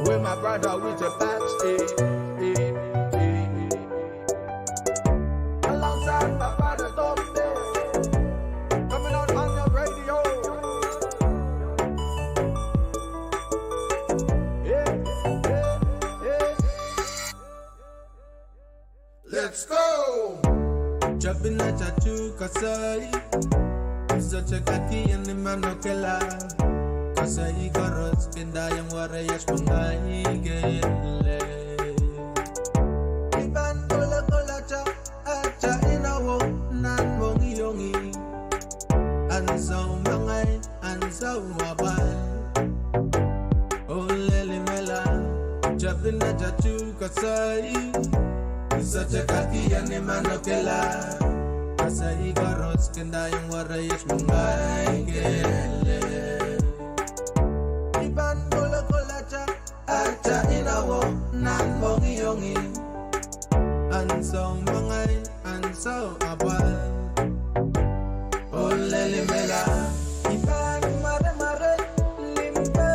With my brother with the backs, alongside my brother Dom there, coming out on the radio. Let's go! Jumping at Chachu Kasai, such a kaki and the manokela. Kasai Garots, Kinda yang Warriors Pungai Gele. Iban Kola Kolacha, Acha Inawo, Nan Mongi Yongi, and so Mangai, and so Wabai. Oh Lely Mela, jumping at Chachu Kasai. Such a kaki and the manokela. Kasai Garots, Kinda yang Warriors Pungai Gele. Iban Kola Kolacha, Acha Inawo, Nan Mongi Yongi, and so Mangai, and so Abal. Oh Lely Mela, Iban Mare Mare, Limbe,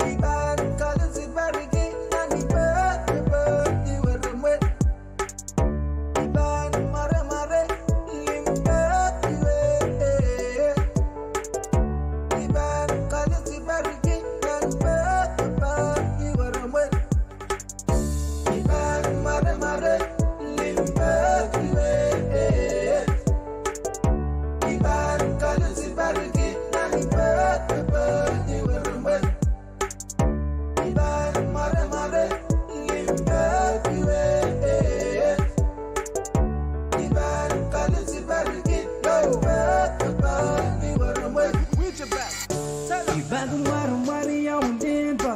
Iban Kalusi Barigi, Nanibe, Iwerumwe, Iban Mare Mare, Limbe, Iban Kalusi Barigi, Nanibe, Iwerumwe, Iban Mare Mare, Limbe, Iban Kalusi Barigi, Nanibe, Iwerumwe, Iban Mare Mare, Limbe, Iban Kalusi Barigi, Iwerumwe. With your back, tell them. Ibagu maru mari ya undimba,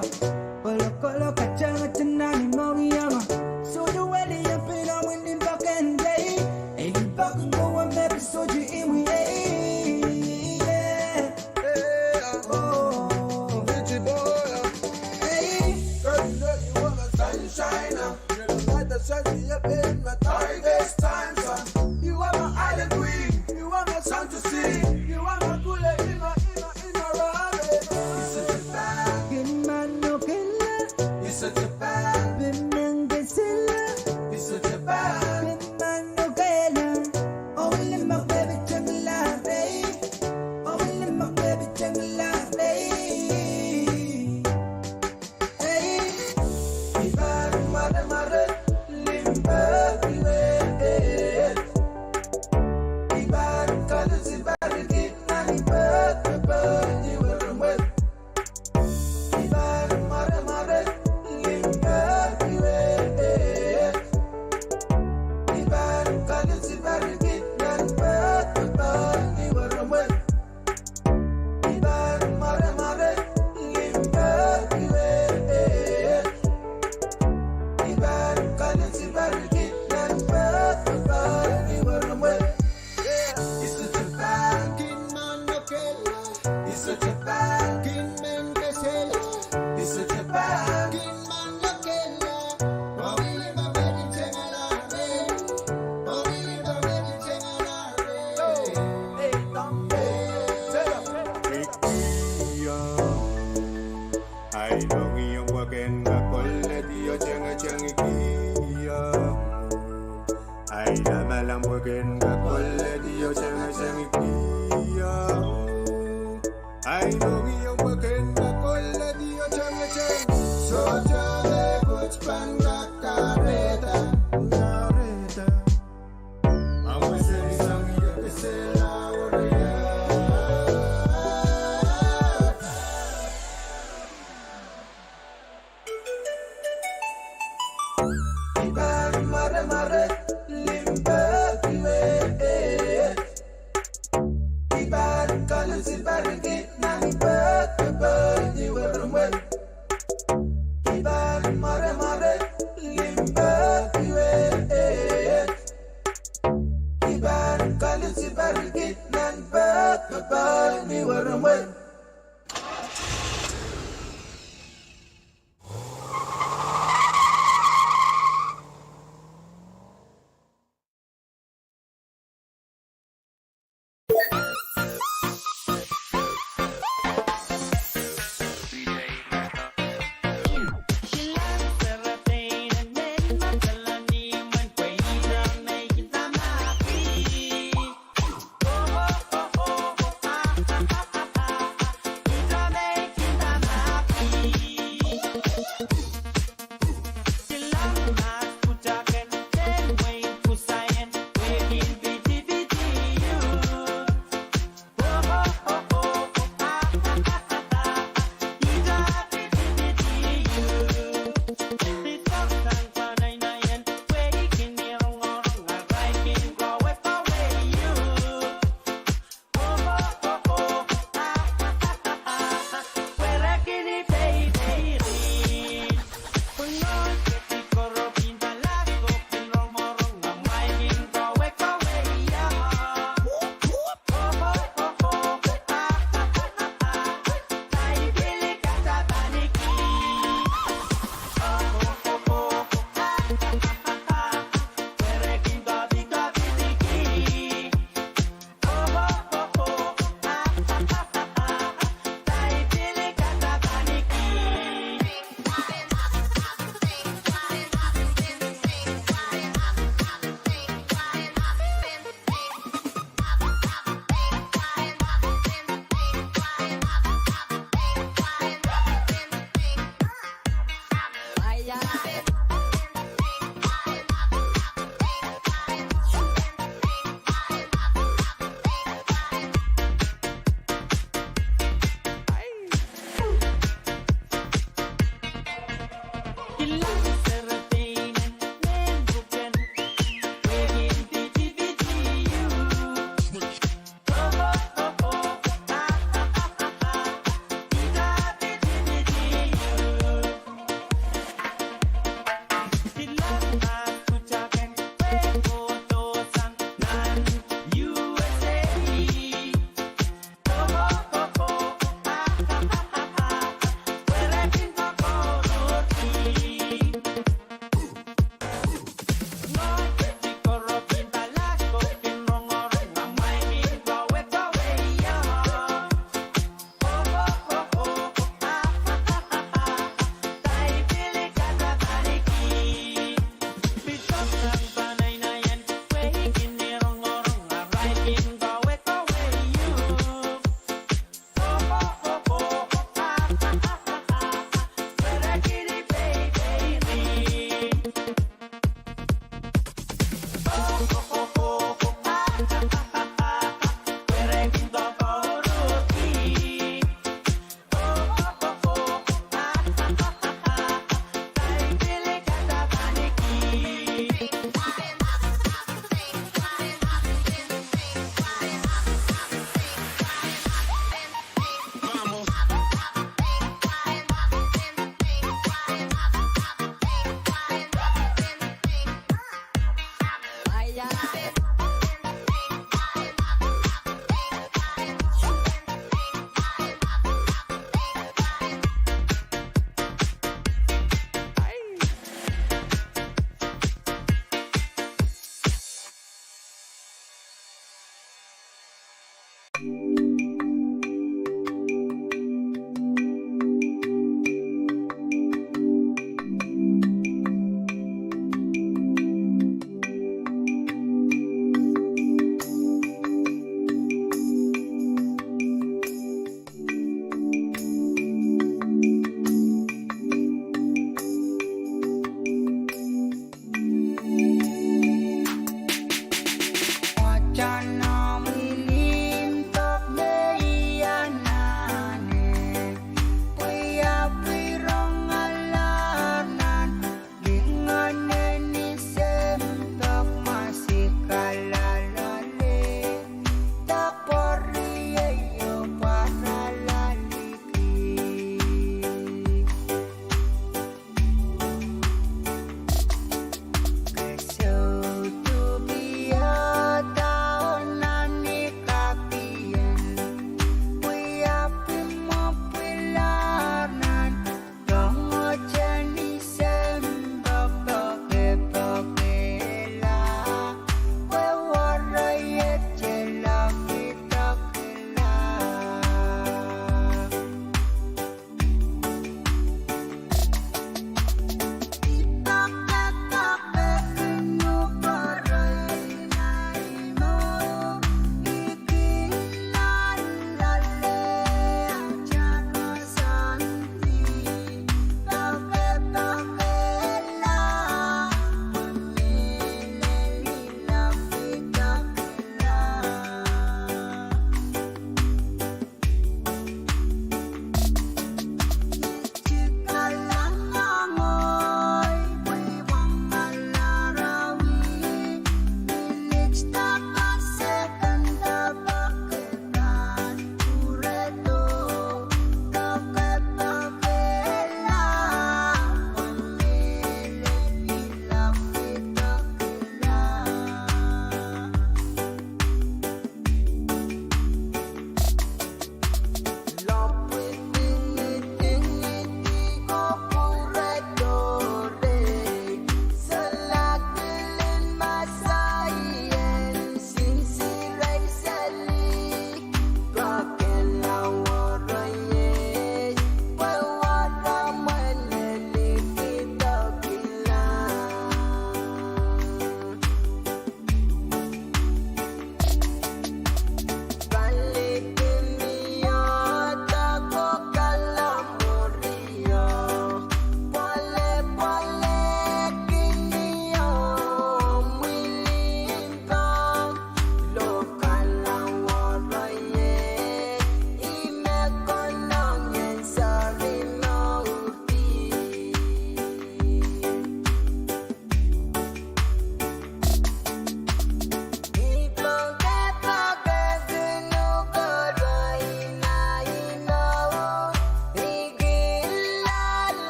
kolo kolo kachanga chanani mongi yama. Soju weli ya pina windimba kende. Ibagu ngwa mebi soju iwi oh, With your boy, girl, you know you want my sunshine. You're the light that shines me up in my darkest times. You are my island queen, you are my sun to see, you are my cooler in my ride. You're such a fan, Kinmano killa, you're such a fan, bimenge silla, you're such a fan. Kinmano killa. Oh, will my baby changla day. Oh, will my baby changla day. Hey. Iban Mare Mare, Limbe, Iban Kalusi Barigi, Nanibe, Iwerumwe, Iban Mare Mare, Limbe, Iban Kalusi Barigi, Nanibe, Iwerumwe, Iban Mare Mare, Limbe, Iban Kalusi Barigi, Nanibe, Iwerumwe. He's such a fan, Kinmanokela, he's such a fan, Kinmenkesela, he's such a fan. Kinmanokela. Wawili babeli tengalare, wawili babeli tengalare. Hey, Dante, tell him. I know you again, the quality of Changa I am a Lamborghini, the quality of Changa I know you again, the quality of Changa So tell the good spanga careta, careta. I'm with the song you can say, Iban Mare Mare, Limbe, Iban Kalusi Barigi, Nanibe, Iwerumwe, Iban Mare Mare,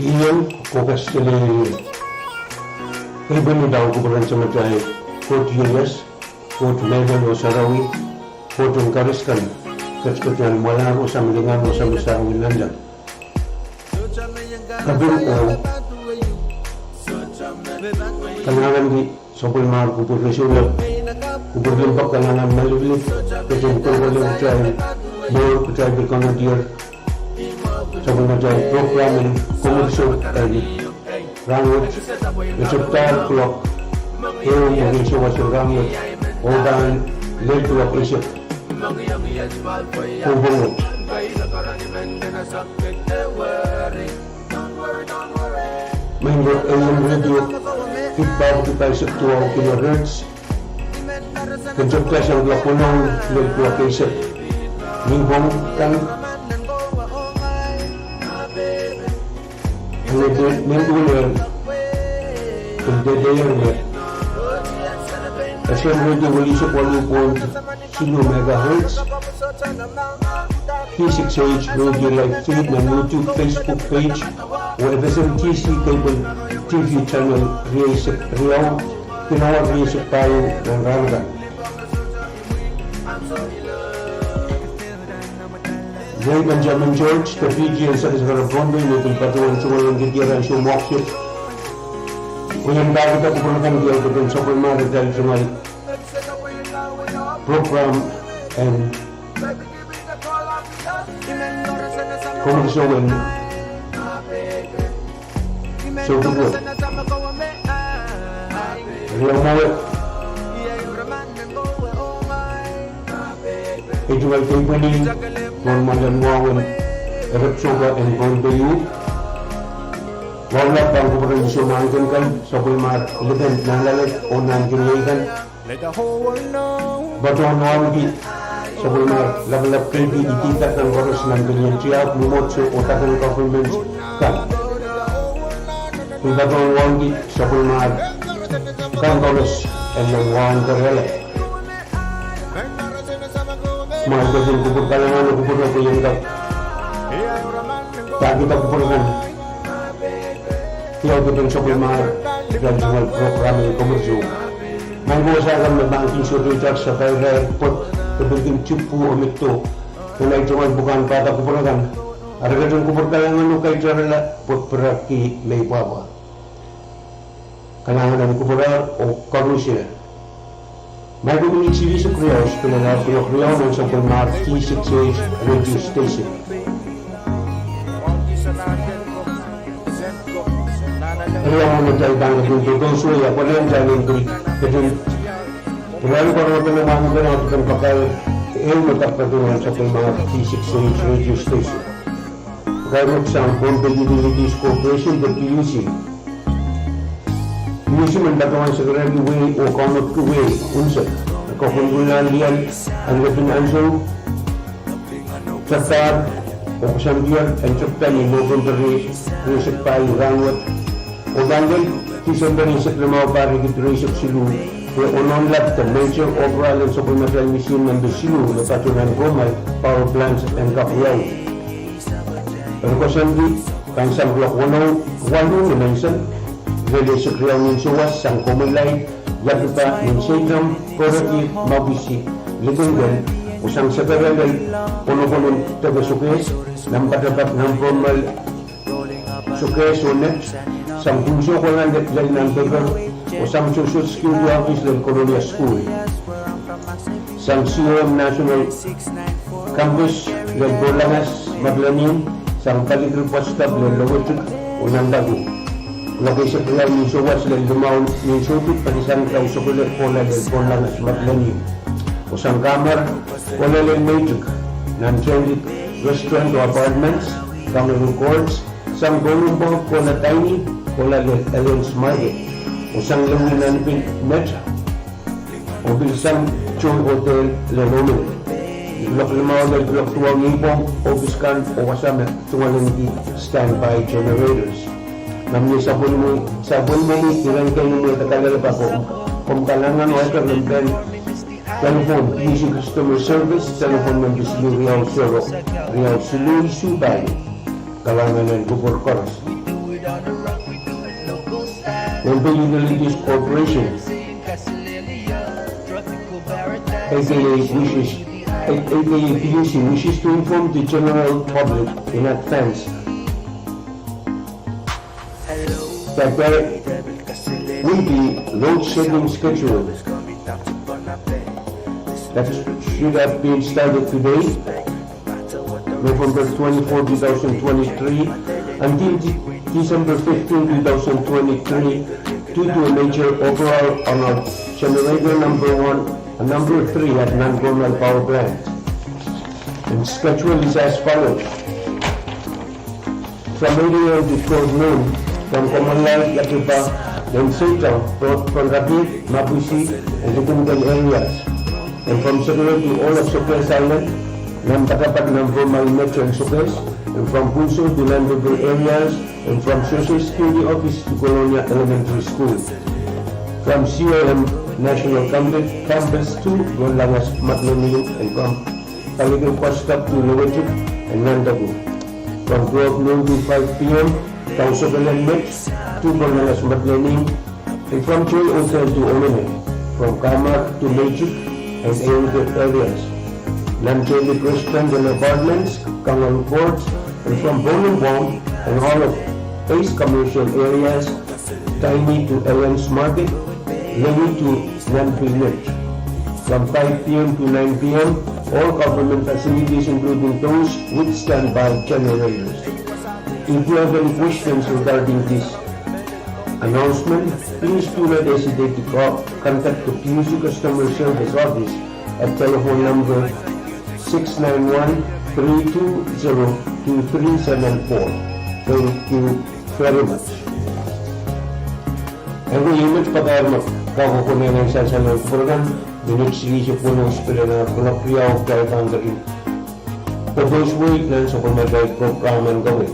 Iyan kukas sili ibon daw kuburan sa matay Fort Julius, Fort Medan o Sarawi, Fort Kariskan, katskutyan wala ko sa milingan mo sa misawin nandiyan. Kabin o kanangan di sopul mahal kubur resulat, kubur limpak kanangan maliblit, kajang kurwaling percaya, bawal percaya berkonodir, sopul najay programming, komerso tadi, rangut, reseptar kulok, yung maging siya sa rangut, o dahil late kulok isip, kubungot. Mahingga AM radio, feedback kita sa 2 kHz, kejapta sa lapunong late kulok isip, minghong kan, mingguler, kejadian SM radio wali sa 8.0 MHz, T6H radio live feed ng YouTube, Facebook page, o FSMTC cable TV channel Riau, tinawag Riau tayo ng Rangan. Jay Benjamin George, the PG and Secretary of Bombay, may patulang sa walang gitiran siya walkship. Ngayon bago ito pupunang diyan ko dun sa pulmari dahil sa may program and komersyawin. So buko. Riau mawet. Ito ay company ng Malanwawan, Erepsoga and Bondayu. Wala pang kumpara sa mga kan sa pulmar leban ng lalat o ng ginayagan. Bato ang nawagi sa pulmar labalap kayo ititat ng oras ng ganyan siya lumotso o takang government kan. Bato ang nawagi sa pulmar kang oras ang nawang karela. Mga gajin kupur kalangan o kupur na kuyangkap. Tak kita kupurkan. Tiyaw ko sa pulmar regional programming komerso. Manggusakan na banking secretary sa Cairo Airport kabiging Chupu o Mito tunay tunay bukan kata kupurakan. Aragadong kupur kalangan o kay Jarala pot peraki may baba. Kalangan ng kupurar o karusya. May kumiliksili sa Kriyaw, pinanap ko Kriyaw ng sa pulmar T6H radio station. Kriyaw mo na tayo bang naging dosuya, pala yung dyan yung kajun. Pagkali ko rin ito naman ko na itong pakal, yung matapatunan sa pulmar T6H radio station. Pagkali mo sa Bombay Utilities Corporation, the PUC. Musim mendatangan segera way o kaunat ke way unsur kekundulan lian anggapan ansur serta o kesambian dan serta menopon dari resepai rangwat o ganggel kisah dari sekelima pari gitu resep silu o onon lab the major overall and supplemental mission number silu lepatunan gomay power plants and kapiyaw berkosambi kansang blok wanong menansan Vele Sekriyaw ng Suwas, Sang Kumulay, Yaguta, ng Segram, Koraki, Mabisi, Ligunggan, Usang Sagaragay, Puno-punong Taga-Sukes, ng patapat ng formal Sukes o Net, Sang Bunso ko nga Letlay ng Tagar, Usang Susut Security Office ng Colonia School, Sang COM National Campus, ng Bolangas, Maglanin, Sang Paligro Postab, ng Lawatuk, Unang Dago. Lagi sa Kriyaw ng Suwas ng Dumaw ng Supit panisang kaw sa kulit pola ng Polangas Maglanin. Usang kamar, wala lang major, non-transit restaurant o apartments, Cameroon Courts, sang Golumbo, Pola Tiny, Pola Alliance Market, usang Lawinan Metro, o bilisang Chul Hotel Lanomen. Blok 5 ng Blok 2 Ngipong, Obiscan o kasama tungalan di standby generators. Namun sabun mo ilan kayo mo tagal pa kung kalangan o ito ng telephone easy customer service telephone ng Riau Sulu Subay kalangan ng Gubor Coras Member Utilities Corporation, aka PUC, wishes to inform the general public in advance that there will be load shedding schedule that should have been started today, November 24, 2023, until December 15, 2023, due to a major overhaul on our generator number 1 and number 3 at Nangonal Power Plant. And schedule is as follows. From 8 a.m. to 12 noon, from Comanlay, Yakipa, then Sotang, from Rapid, Mabusi, and Lukungan areas. And from Saguro to all of Sopes Island, Nampatapat, Nambomal, Metro and Sopes, and from Bunso to Landable areas, and from Social Security Office to Colonia Elementary School. From COM National Campus to Gonlangas, Matloning, and from Paligang Kwastap to Lowajik and Nandabu. From 12 noon to 5 p.m., from Sogalan Mix to Gonlangas, Matloning, and from Joy Hotel to Omene, from Kamar to Magic and Aerojet areas. Namjeli Restaurant and Apartments, Kangal Courts, and from Bonambong and all of Ace commercial areas, Tiny to Ellen's Market, Lenny to Nanpil Village. From 5 p.m. to 9 p.m., all government facilities including those with standby generators. If you have any questions regarding this announcement, please do not hesitate to contact the PUC Customer Service Office at telephone number 691-320-2374. Thank you very much. Ang image pagkakas kakukunin ng sasalong program, dinitsisip po ng hospital na kunapriyaw kahit hanggang for those week na sa kumagay program and gawin.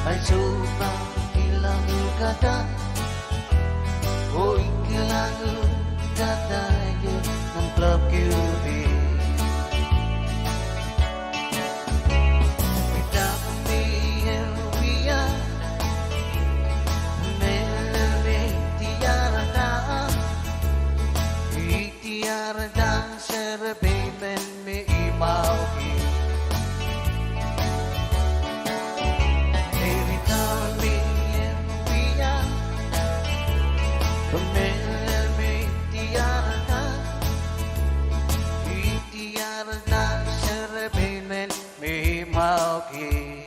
Ay sobrang ilang kata Oy kailangan katayo ng Club QB Itami Elvia Melame tiarada Itiarada Serbemen me imauki Itami Elvia Melame tiarada Itiarada Serbemen me imauki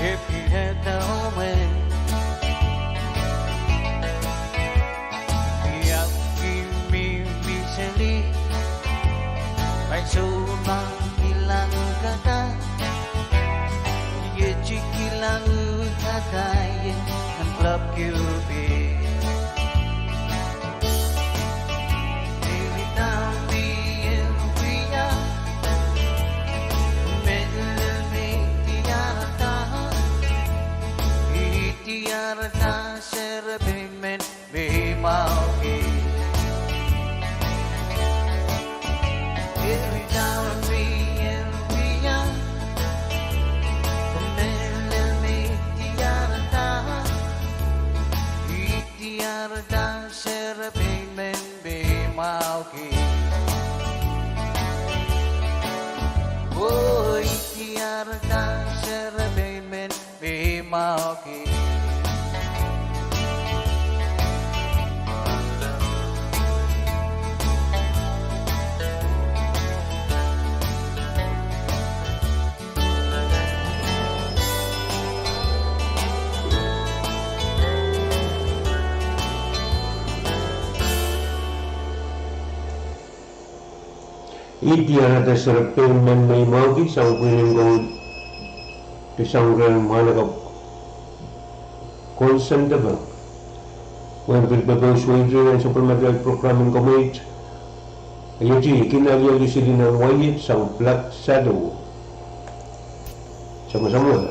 If you had no way, yeah, give me recently. May sobrang ilang kata, ilang kata ng Club QB. Every time we Tiarata Serbemen me mauki Every time we Melame tiarata Tiarata Serbemen me mauki Oh, tiarata Serbemen me mauki Itiarada Serbemen me imauki sang piningkong isang mga consent ba when bilbabos waging and supermarket programming committee ayuji kinalya lisilinan wayit sang Black Shadow sama-sama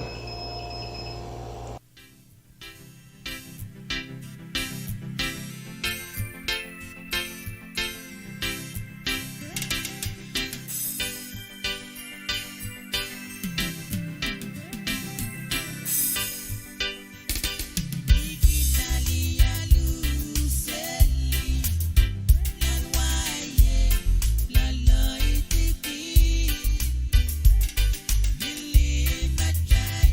Believe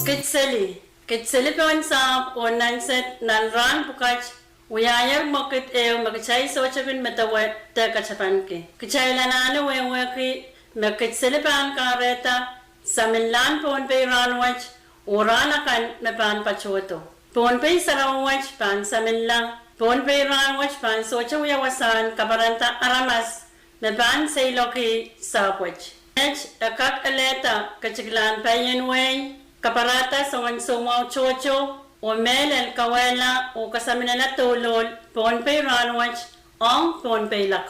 Kitseli pon sa onan set nan ran bukach uyayar mokit magchay sochapin metawet te kachapanki. Kichay lanano weki makitseli pan kareta saminlan pon pe ranwach urana kan mepan pachoto. Pon pe sarawach pan saminlang pon pe ranwach pan socha uyawasan kabaranta aramas mepan sayloki sapwach. Akak aleta kachiglan payen way kaparata songan sumaw chocho o mel kawela o kasamina na tulol pon pay ranwach ang pon pay lak.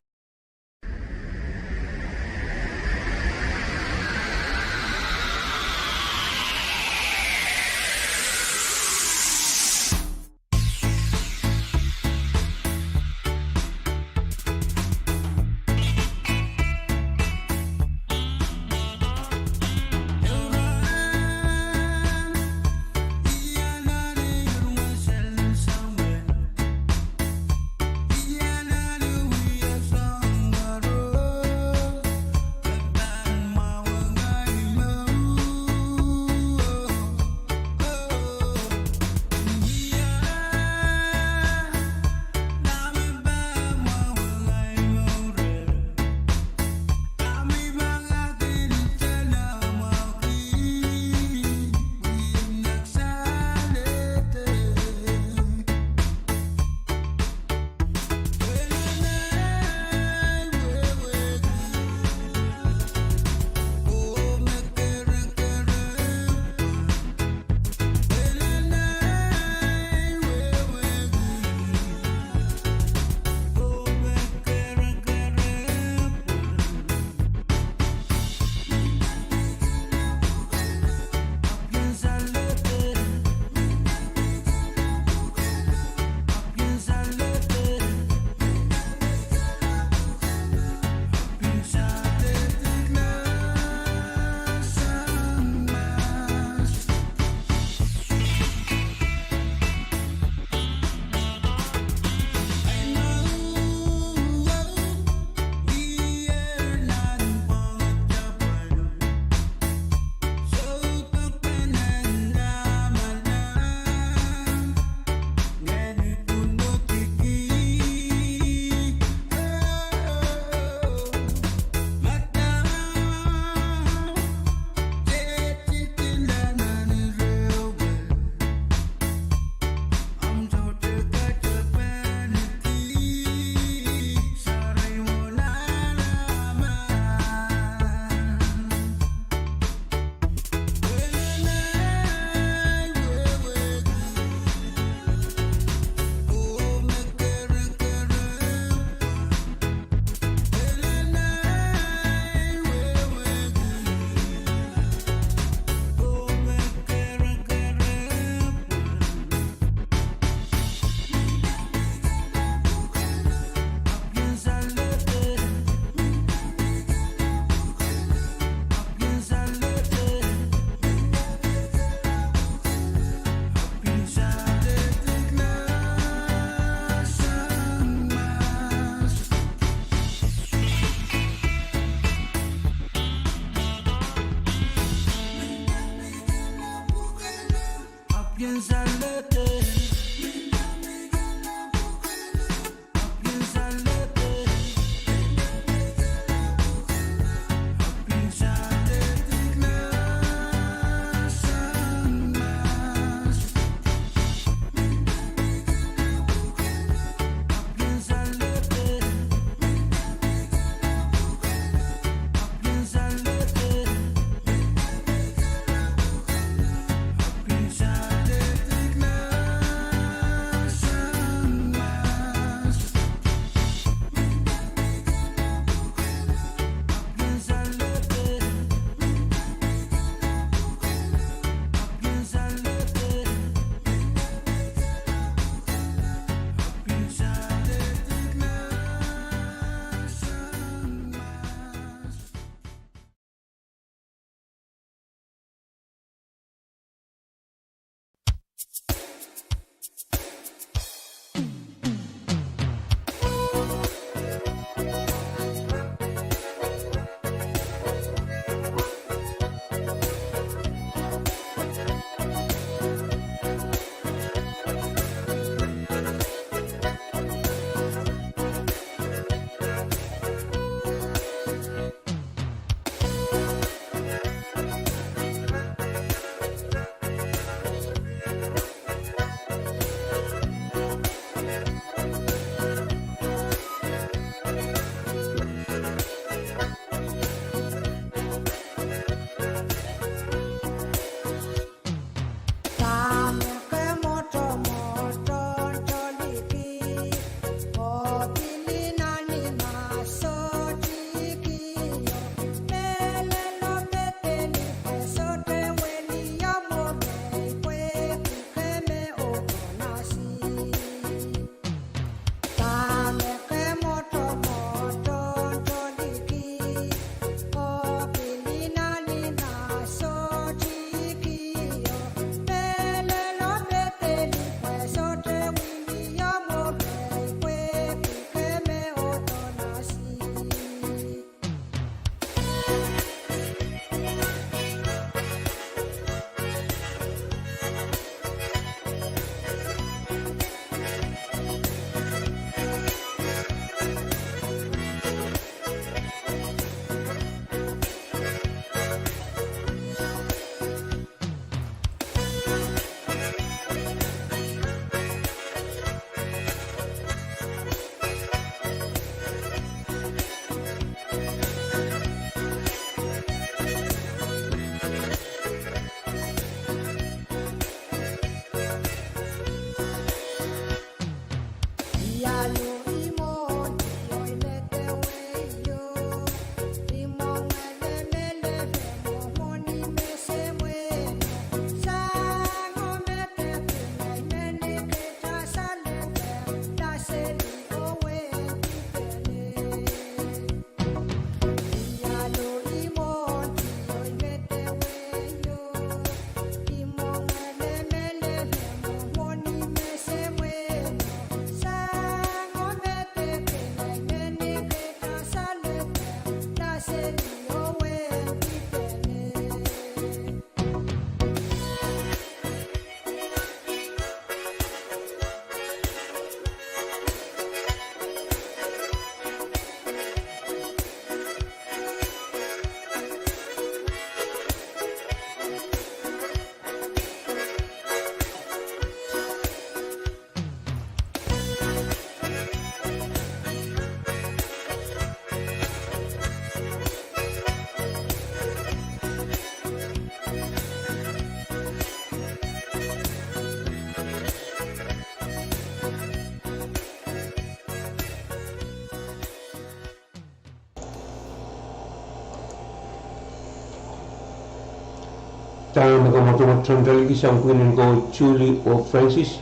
tayo nagamotumot central isang kunin ko Julie O. Francis.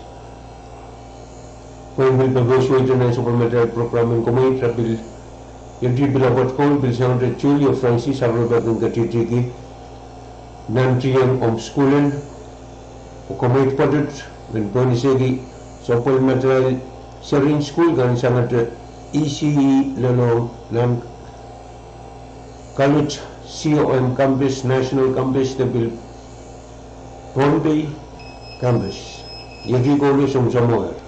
Kung bil pag-usway na sa supplementary program ko may trabil yung di bilawat ko bil siyang Julie O. Francis ang rubat ng katitiki nantiyan homeschooling o kumait padut dan po ni segi supplementary sharing school kan sangat ECE lalo ng college COM campus national campus debil Bombay campus yagi ko ni sumsamoer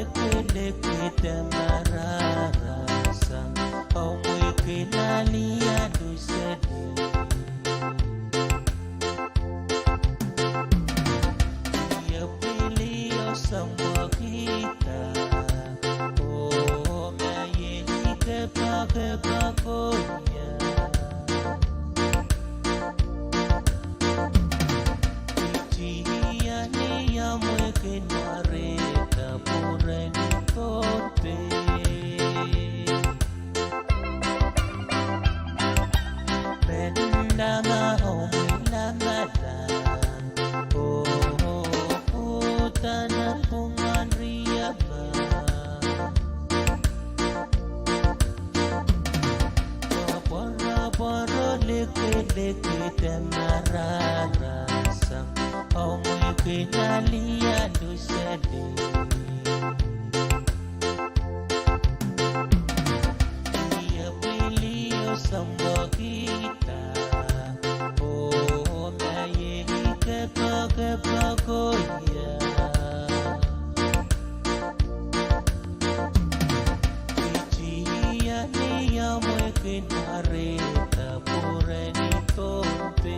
liquid mararasa au mwikinalia duseni ya pili osamba kita o mayeni kepa konya Tia ni ya mwekinareta pureni tote Mendanga omwilamalan Utana pungan riyaba Poro liquid mararasa Au mwikinalia duseni Ia pili osamba kita O mayehi kepa koya Ijia ni ya mwekinareta pureni tope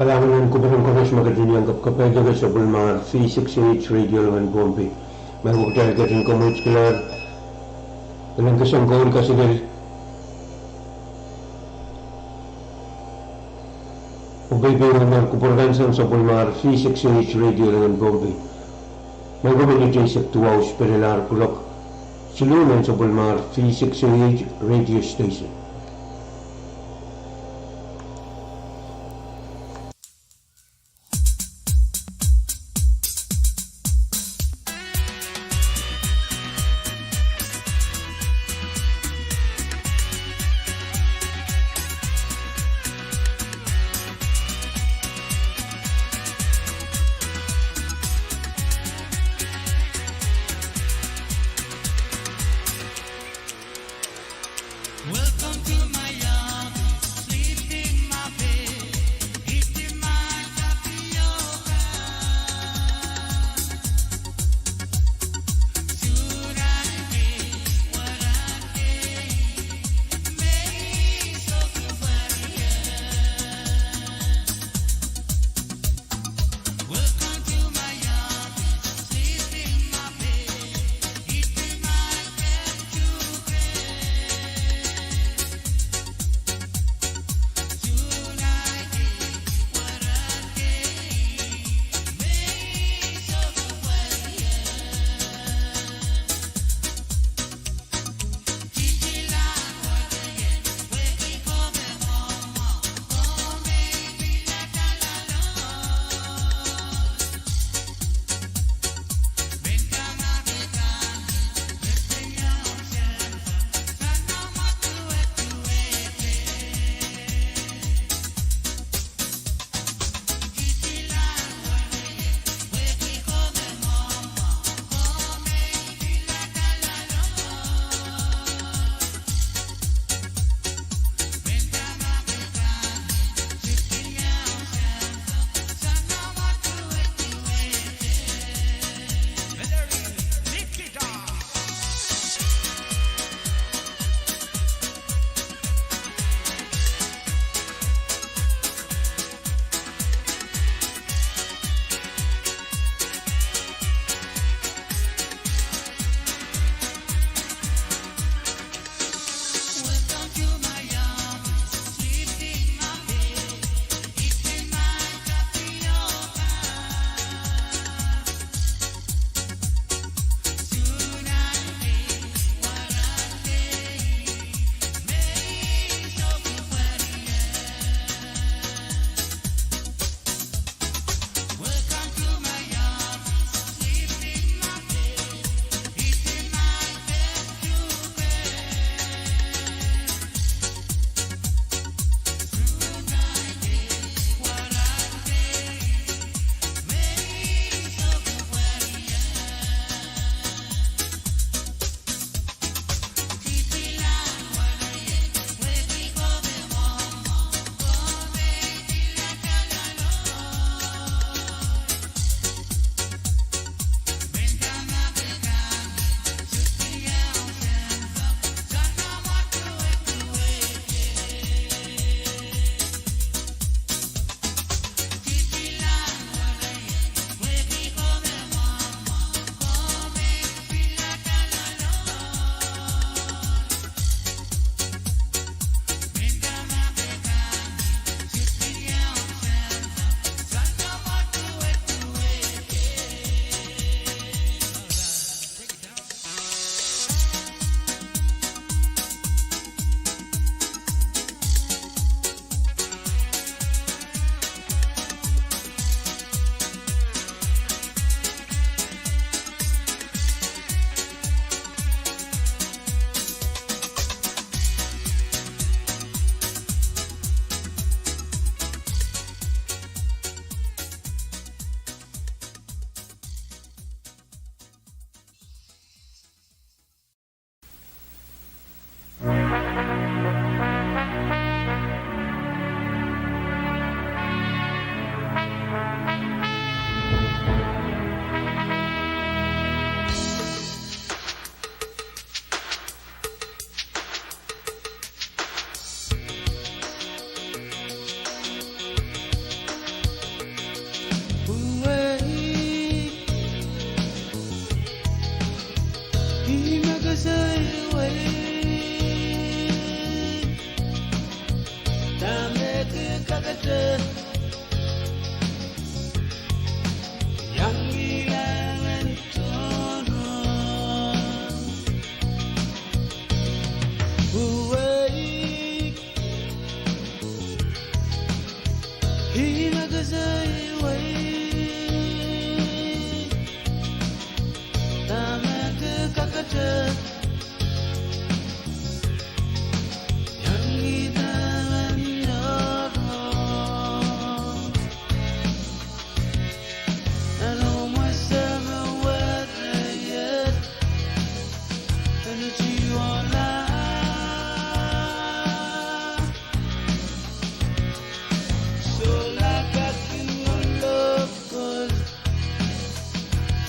Kalangan ko berang konos magadinyang kapkapay sa Bulmar 368 Radio Laman Bombay. May hukdal katin ko mo iskilar. Ilang kasang gawin kasi dahil Ubay-bay naman kuporgansan sa Bulmar 368 Radio Laman Bombay. May gawin ni Joseph Tuwaus Perilar Kulok. Silunan sa Bulmar 368 Radio Station. Welcome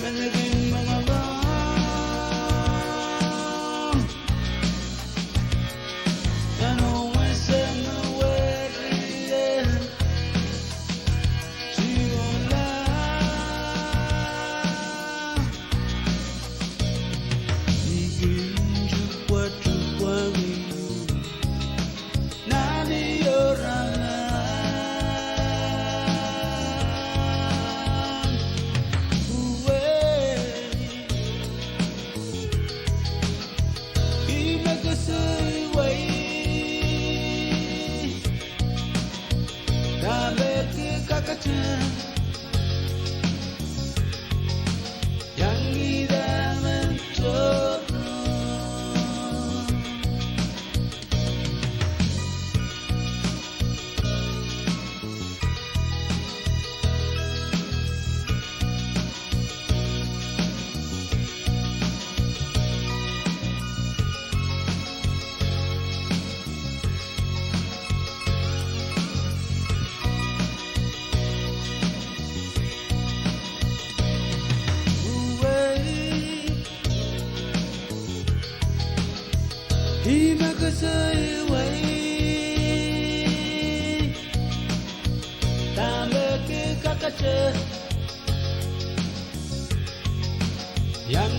Menegin mga bang Tanong ay sa nawariyan Siwala Igin chukwa Nani orangan Uwe Imagasuiway Dabek kakachan Yang tidak mencoba Di makasaiway Tambah ke kakaca Yang